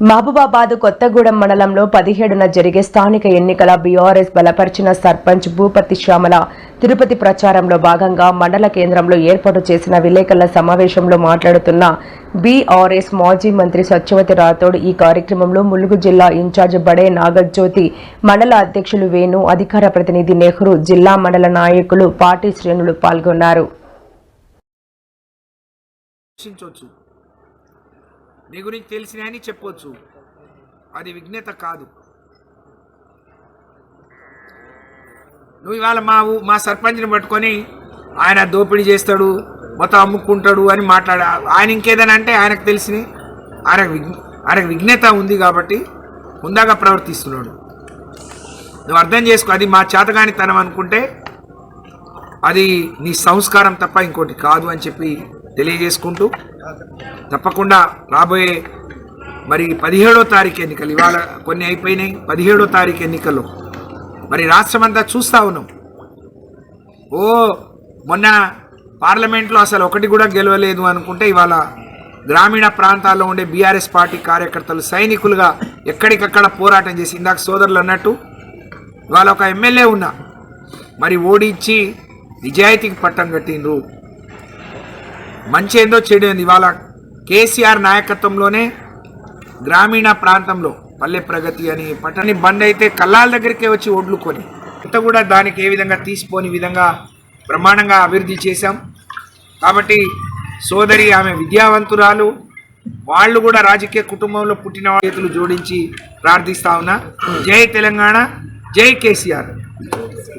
మహబూబాబాద్ కొత్తగూడెం మండలంలో 17న జరిగే స్థానిక ఎన్నికల బీఆర్ఎస్ బలపరిచిన సర్పంచ్ భూపతి శ్యామల తిరుపతి ప్రచారంలో భాగంగా మండల కేంద్రంలో ఏర్పాటు చేసిన విలేకరుల సమావేశంలో మాట్లాడుతున్న బీఆర్ఎస్ మాజీ మంత్రి సత్యవతి రాథోడ్ ఈ కార్యక్రమంలో ములుగు జిల్లా ఇన్ఛార్జ్ బడే నాగజ్యోతి, మండల అధ్యక్షులు వేణు, అధికార ప్రతినిధి నెహ్రూ, జిల్లా మండల నాయకులు, పార్టీ శ్రేణులు పాల్గొన్నారు. నీ గురించి తెలిసినాయని చెప్పొచ్చు, అది విఘ్నత కాదు. నువ్వు ఇవాళ మా సర్పంచ్ని పట్టుకొని ఆయన దోపిడీ చేస్తాడు, మొత్తం అమ్ముకుంటాడు అని మాట్లాడా. ఆయన ఇంకేదైనా అంటే ఆయనకు తెలిసినాయి, ఆయనకు విఘ్నత ఉంది కాబట్టి హుందాగా ప్రవర్తిస్తున్నాడు. నువ్వు అర్థం చేసుకో, అది మా చేతగానితనం అనుకుంటే అది నీ సంస్కారం తప్ప ఇంకోటి కాదు అని చెప్పి తెలియజేసుకుంటూ, తప్పకుండా రాబోయే మరి 17వ తారీఖు ఎన్నికలు, ఇవాళ కొన్ని అయిపోయినాయి, 17వ తారీఖు ఎన్నికల్లో మరి రాష్ట్రమంతా చూస్తూ ఉన్నాం. మొన్న పార్లమెంట్లో అసలు ఒకటి కూడా గెలవలేదు అనుకుంటే ఇవాళ గ్రామీణ ప్రాంతాల్లో ఉండే బీఆర్ఎస్ పార్టీ కార్యకర్తలు సైనికులుగా ఎక్కడికక్కడ పోరాటం చేసి, ఇందాక సోదరులు అన్నట్టు ఇవాళ ఒక ఎమ్మెల్యే ఉన్నా మరి ఓడించి నిజాయితీకి పట్టం కట్టిండ్రు. మంచి ఏందో చెడు ఏంది, ఇవాళ కేసీఆర్ నాయకత్వంలోనే గ్రామీణ ప్రాంతంలో పల్లె ప్రగతి అని పట్టణి బంద్ అయితే కల్లాల దగ్గరికే వచ్చి ఒడ్లుకొని ఇంత కూడా దానికి ఏ విధంగా తీసిపోని విధంగా బ్రహ్మాండంగా అభివృద్ధి చేశాం. కాబట్టి సోదరి ఆమె విద్యావంతురాలు, వాళ్ళు కూడా రాజకీయ కుటుంబంలో పుట్టిన చేతులు జోడించి ప్రార్థిస్తా ఉన్నా. జై తెలంగాణ, జై కేసీఆర్.